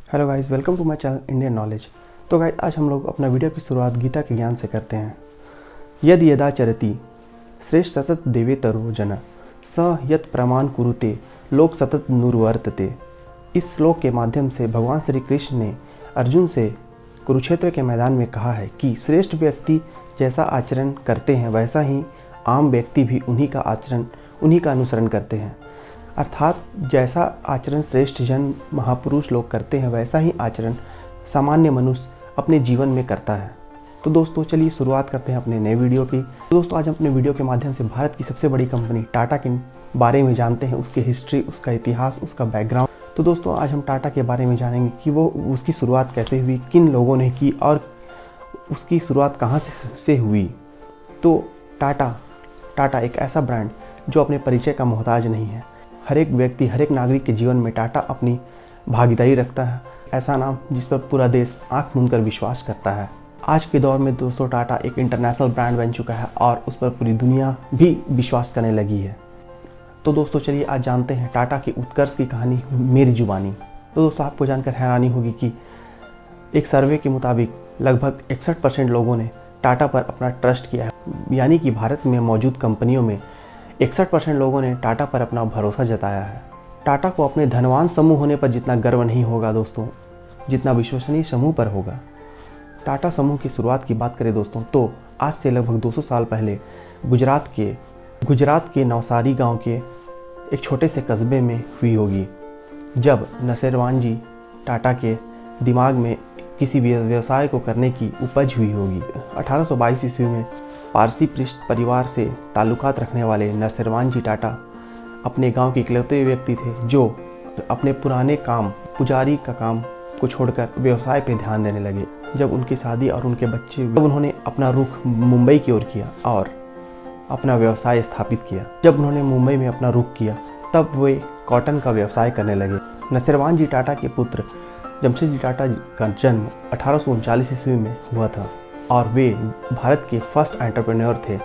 Hello guys, welcome to my channel Indian knowledge. तो guys, आज हम लोग अपना वीडियो की शुरुआत गीता के ज्ञान से करते हैं। यद यदा चरति श्रेष्ठ सतत देवे तरो जन स यत प्रमाण कुरुते लोक सतत नुर्वर्तते। इस श्लोक के माध्यम से भगवान श्री कृष्ण ने अर्जुन से कुरुक्षेत्र के मैदान में कहा है कि श्रेष्ठ व्यक्ति जैसा आचरण करते हैं वैसा ही आम व्यक्ति भी उन्हीं का अनुसरण करते हैं। अर्थात जैसा आचरण श्रेष्ठ जन महापुरुष लोग करते हैं वैसा ही आचरण सामान्य मनुष्य अपने जीवन में करता है। तो दोस्तों, चलिए शुरुआत करते हैं अपने नए वीडियो की। तो दोस्तों, आज हम अपने वीडियो के माध्यम से भारत की सबसे बड़ी कंपनी टाटा के बारे में जानते हैं, उसकी हिस्ट्री, उसका इतिहास, उसका बैकग्राउंड। तो दोस्तों, आज हम टाटा के बारे में जानेंगे कि वो उसकी शुरुआत कैसे हुई, किन लोगों ने की और उसकी शुरुआत कहाँ से हुई। तो टाटा एक ऐसा ब्रांड जो अपने परिचय का मोहताज नहीं है। हर एक व्यक्ति, हर एक नागरिक के जीवन में टाटा अपनी भागीदारी रखता है। ऐसा नाम जिस पर पूरा देश आंख मूंद कर विश्वास करता है। आज के दौर में दोस्तों, टाटा एक इंटरनेशनल ब्रांड बन चुका है और उस पर पूरी दुनिया भी विश्वास करने लगी है। तो दोस्तों, चलिए आज जानते हैं टाटा की उत्कर्ष की कहानी मेरी जुबानी। तो दोस्तों, आपको जानकर हैरानी होगी कि एक सर्वे के मुताबिक लगभग 61% लोगों ने टाटा पर अपना ट्रस्ट किया है। यानी कि भारत में मौजूद कंपनियों में 61% लोगों ने टाटा पर अपना भरोसा जताया है। टाटा को अपने धनवान समूह होने पर जितना गर्व नहीं होगा दोस्तों, जितना विश्वसनीय समूह पर होगा। टाटा समूह की शुरुआत की बात करें दोस्तों, तो आज से लगभग 200 साल पहले गुजरात के नवसारी गांव के एक छोटे से कस्बे में हुई होगी, जब नसेरवान जी टाटा के दिमाग में किसी व्यवसाय को करने की उपज हुई होगी। 1822 ईस्वी में पारसी पृष्ठ परिवार से ताल्लुकात रखने वाले नसेरवान जी टाटा अपने गांव के इकलौते व्यक्ति थे जो अपने पुराने काम, पुजारी का काम को छोड़कर व्यवसाय पर ध्यान देने लगे। जब उनकी शादी और उनके बच्चे हुए, तब उन्होंने अपना रुख मुंबई की ओर किया और अपना व्यवसाय स्थापित किया। जब उन्होंने मुंबई में अपना रुख किया, तब वे कॉटन का व्यवसाय करने लगे। नसेरवान जी टाटा के पुत्र जमशेद जी टाटा का जन्म 1839 ईस्वी में हुआ था और वे भारत के फर्स्ट एंटरप्रेन्योर थे।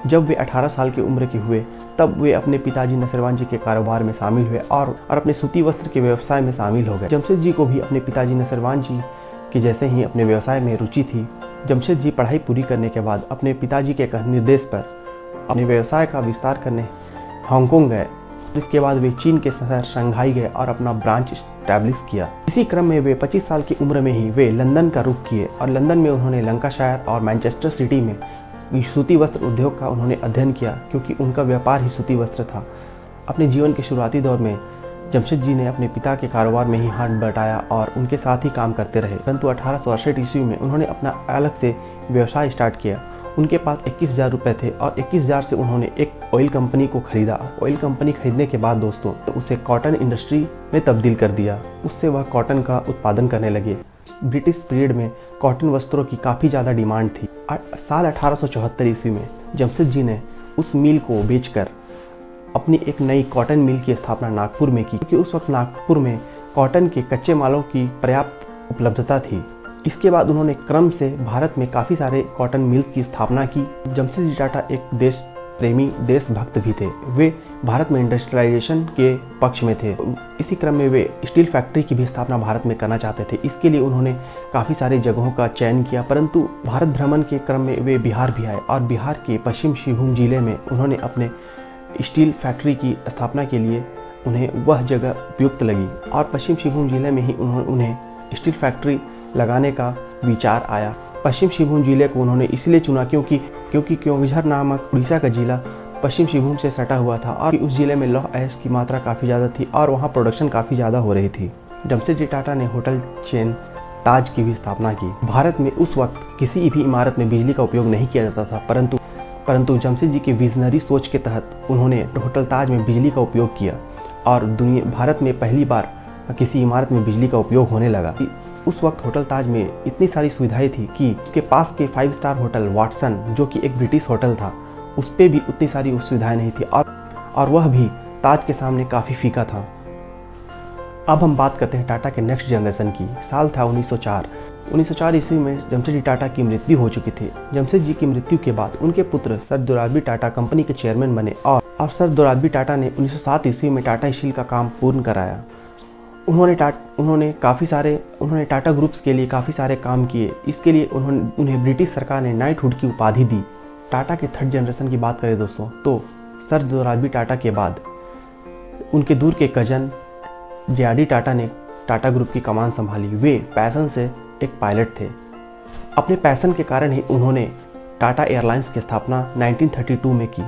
जब वे 18 साल की उम्र के हुए, तब वे अपने पिताजी नसेरवान जी के कारोबार में शामिल हुए और अपने सूती वस्त्र के व्यवसाय में शामिल हो गए। जमशेद जी को भी अपने पिताजी नसेरवान जी के जैसे ही अपने व्यवसाय में रुचि थी। जमशेद जी पढ़ाई पूरी करने के बाद अपने पिताजी के निर्देश पर अपने व्यवसाय का विस्तार करने हांगकांग गए। इसके बाद वे चीन के शहर शंघाई गए और अपना ब्रांच स्टैब्लिश किया। इसी क्रम में वे 25 साल की उम्र में ही वे लंदन का रुख किए और लंदन में उन्होंने लंकाशायर और मैनचेस्टर सिटी में सूती वस्त्र उद्योग का उन्होंने अध्ययन किया, क्योंकि उनका व्यापार ही सूती वस्त्र था। अपने जीवन के शुरुआती दौर में जमशेद जी ने अपने पिता के कारोबार में ही हाथ बटाया और उनके साथ ही काम करते रहे, परंतु 1868 ईस्वी में उन्होंने अपना अलग से व्यवसाय स्टार्ट किया। उनके पास 21,000 रुपये थे और 21,000 से उन्होंने एक ऑयल कंपनी को खरीदा। ऑयल कंपनी खरीदने के बाद दोस्तों, उसे कॉटन इंडस्ट्री में तब्दील कर दिया। उससे वह कॉटन का उत्पादन करने लगे। ब्रिटिश पीरियड में कॉटन वस्त्रों की काफ़ी ज़्यादा डिमांड थी। साल 1874 ईस्वी में जमशेद जी ने उस मिल को बेचकर अपनी एक नई कॉटन मिल की स्थापना नागपुर में की, क्योंकि उस वक्त नागपुर में कॉटन के कच्चे मालों की पर्याप्त उपलब्धता थी। इसके बाद उन्होंने क्रम से भारत में काफ़ी सारे कॉटन मिल्स की स्थापना की। जमशेद जी टाटा एक देश प्रेमी, देशभक्त भी थे। वे भारत में इंडस्ट्रियलाइजेशन के पक्ष में थे। इसी क्रम में वे स्टील फैक्ट्री की भी स्थापना भारत में करना चाहते थे। इसके लिए उन्होंने काफ़ी सारी जगहों का चयन किया, परंतु भारत भ्रमण के क्रम में वे बिहार भी आए और बिहार के पश्चिम सिंहभूम जिले में उन्होंने अपने स्टील फैक्ट्री की स्थापना के लिए उन्हें वह जगह उपयुक्त लगी और पश्चिम सिंहभूम जिले में ही उन्हें स्टील फैक्ट्री लगाने का विचार आया। पश्चिम सिंहभूम जिले को उन्होंने इसलिए चुना क्योंकि केओंझर नामक उड़ीसा का जिला पश्चिम सिंहभूम से सटा हुआ था और उस जिले में लौह अयस्क की मात्रा काफ़ी ज़्यादा थी और वहाँ प्रोडक्शन काफ़ी ज़्यादा हो रही थी। जमशेद जी टाटा ने होटल चेन ताज की भी स्थापना की। भारत में उस वक्त किसी भी इमारत में बिजली का उपयोग नहीं किया जाता था, परंतु जमशेद जी की विजनरी सोच के तहत उन्होंने होटल ताज में बिजली का उपयोग किया और भारत में पहली बार किसी इमारत में बिजली का उपयोग होने लगा। उस वक्त होटल ताज में इतनी सारी सुविधाएं थी कि उसके पास के 5 स्टार होटल वाटसन, जो कि एक ब्रिटिश होटल था, उस पर भी उतनी सारी सुविधाएं नहीं थी और वह भी ताज के सामने काफ़ी फीका था। अब हम बात करते हैं टाटा के नेक्स्ट जनरेशन की। साल था 1904 ईस्वी में जमशेद जी टाटा की मृत्यु हो चुकी थी। जमशेद जी की मृत्यु के बाद उनके पुत्र सर दोराबजी टाटा कंपनी के चेयरमैन बने और सर दोराबजी टाटा ने 1907 ईस्वी में टाटा स्टील का काम पूर्ण कराया। उन्होंने टाटा ग्रुप्स के लिए काफ़ी सारे काम किए। इसके लिए उन्हें ब्रिटिश सरकार ने नाइटहुड की उपाधि दी। टाटा के थर्ड जनरेशन की बात करें दोस्तों, तो सर दोराबजी टाटा के बाद उनके दूर के कजन जे.आर.डी. टाटा ने टाटा ग्रुप की कमान संभाली। वे पैशन से एक पायलट थे। अपने पैशन के कारण ही उन्होंने टाटा एयरलाइंस की स्थापना 1932 में की।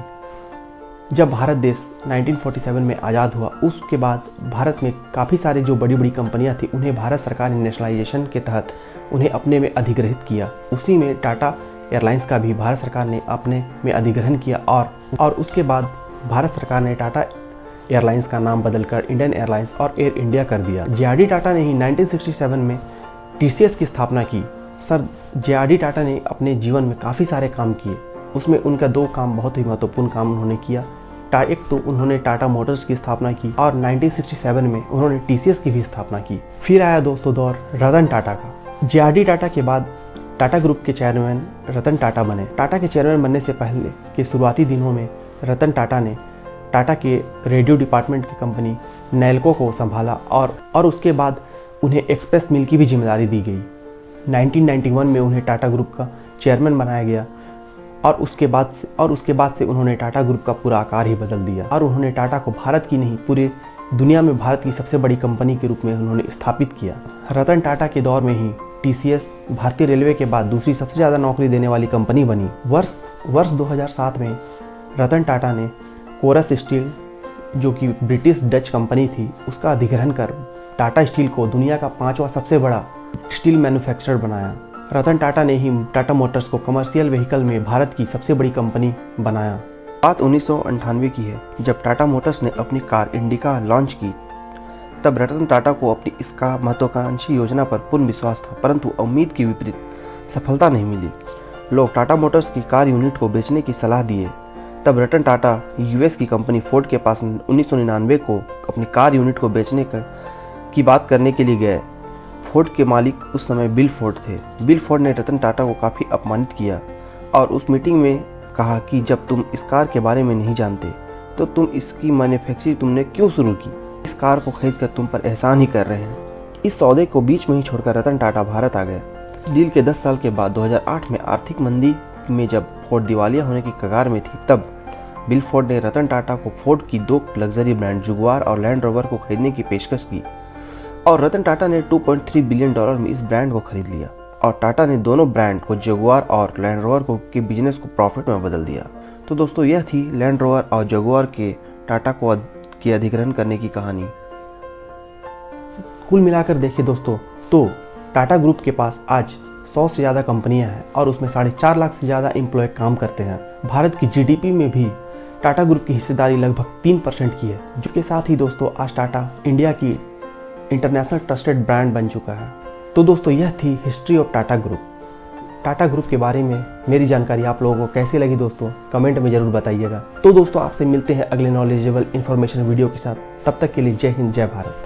जब भारत देश 1947 में आज़ाद हुआ, उसके बाद भारत में काफ़ी सारी जो बड़ी बड़ी कंपनियां थी, उन्हें भारत सरकार ने नेशनलाइजेशन के तहत उन्हें अपने में अधिग्रहित किया। उसी में टाटा एयरलाइंस का भी भारत सरकार ने अपने में अधिग्रहण किया और उसके बाद भारत सरकार ने टाटा एयरलाइंस का नाम बदलकर इंडियन एयरलाइंस और एयर इंडिया कर दिया। जे.आर.डी. टाटा ने ही 1967 में टीसीएस की स्थापना की। Sir JRD. टाटा ने अपने जीवन में काफ़ी सारे काम किए। उसमें उनका 2 काम बहुत ही महत्वपूर्ण काम उन्होंने किया। एक तो उन्होंने टाटा मोटर्स की स्थापना की और 1967 में उन्होंने टीसीएस की भी स्थापना की। फिर आया दोस्तों दौर रतन टाटा का। जे.आर.डी. टाटा के बाद टाटा ग्रुप के चेयरमैन रतन टाटा बने। टाटा के चेयरमैन बनने से पहले के शुरुआती दिनों में रतन टाटा ने टाटा के रेडियो डिपार्टमेंट की कंपनी नैल्को को संभाला और उसके बाद उन्हें एक्सप्रेस मिल की भी जिम्मेदारी दी गई। 1991 में उन्हें टाटा ग्रुप का चेयरमैन बनाया गया और उसके बाद से उन्होंने टाटा ग्रुप का पूरा आकार ही बदल दिया और उन्होंने टाटा को भारत की नहीं पूरे दुनिया में भारत की सबसे बड़ी कंपनी के रूप में उन्होंने स्थापित किया। रतन टाटा के दौर में ही टीसीएस भारतीय रेलवे के बाद दूसरी सबसे ज़्यादा नौकरी देने वाली कंपनी बनी। वर्ष 2007 में रतन टाटा ने कोरस स्टील, जो कि ब्रिटिश डच कंपनी थी, उसका अधिग्रहण कर टाटा स्टील को दुनिया का 5वां सबसे बड़ा स्टील मैन्युफैक्चरर बनाया। रतन टाटा ने ही टाटा मोटर्स को कमर्शियल व्हीकल में भारत की सबसे बड़ी कंपनी बनाया। बात 1998 की है, जब टाटा मोटर्स ने अपनी कार इंडिका लॉन्च की। तब रतन टाटा को अपनी इसका महत्वाकांक्षी योजना पर पूर्ण विश्वास था, परंतु उम्मीद के विपरीत सफलता नहीं मिली। लोग टाटा मोटर्स की कार यूनिट को बेचने की सलाह दिए। तब रतन टाटा यूएस की कंपनी फोर्ड के पास 1999 को अपनी कार यूनिट को बेचने की बात करने के लिए गए। फोर्ड के मालिक उस समय बिल फोर्ड थे। बिल फोर्ड ने रतन टाटा को काफ़ी अपमानित किया और उस मीटिंग में कहा कि जब तुम इस कार के बारे में नहीं जानते तो तुम इसकी मैन्युफैक्चरिंग तुमने क्यों शुरू की? इस कार को खरीद कर तुम पर एहसान ही कर रहे हैं। इस सौदे को बीच में ही छोड़कर रतन टाटा भारत आ गए। डील के 10 साल के बाद 2008 में आर्थिक मंदी में जब फोर्ड दिवालिया होने की कगार में थी, तब बिल फोर्ड ने रतन टाटा को फोर्ड की 2 लग्जरी ब्रांड जगुआर और लैंड रोवर को खरीदने की पेशकश की और रतन टाटा ने $2.3 बिलियन में इस ब्रांड को खरीद लिया और टाटा ने दोनों ब्रांड को जगुआर और लैंड रोवर के बिजनेस को प्रॉफिट में बदल दिया। तो दोस्तों यह थी लैंड रोवर और जगुआर के टाटा को की अधिग्रहण करने की कहानी। कुल मिलाकर देखिए दोस्तों, तो टाटा ग्रुप के पास आज 100 से ज़्यादा कंपनियां हैं और उसमें 4.5 लाख से ज़्यादा एम्प्लॉय काम करते हैं। भारत की जीडीपी में भी टाटा ग्रुप की हिस्सेदारी लगभग 3% की है। जिसके साथ ही दोस्तों आज टाटा इंडिया की इंटरनेशनल ट्रस्टेड ब्रांड बन चुका है। तो दोस्तों यह थी history of Tata group. Tata group के बारे में मेरी जानकारी आप लोगों को कैसी लगी दोस्तों, कमेंट में ज़रूर बताइएगा। तो दोस्तों आपसे मिलते हैं अगले नॉलेजेबल इन्फॉर्मेशन वीडियो के साथ। तब तक के लिए जय हिंद, जय भारत।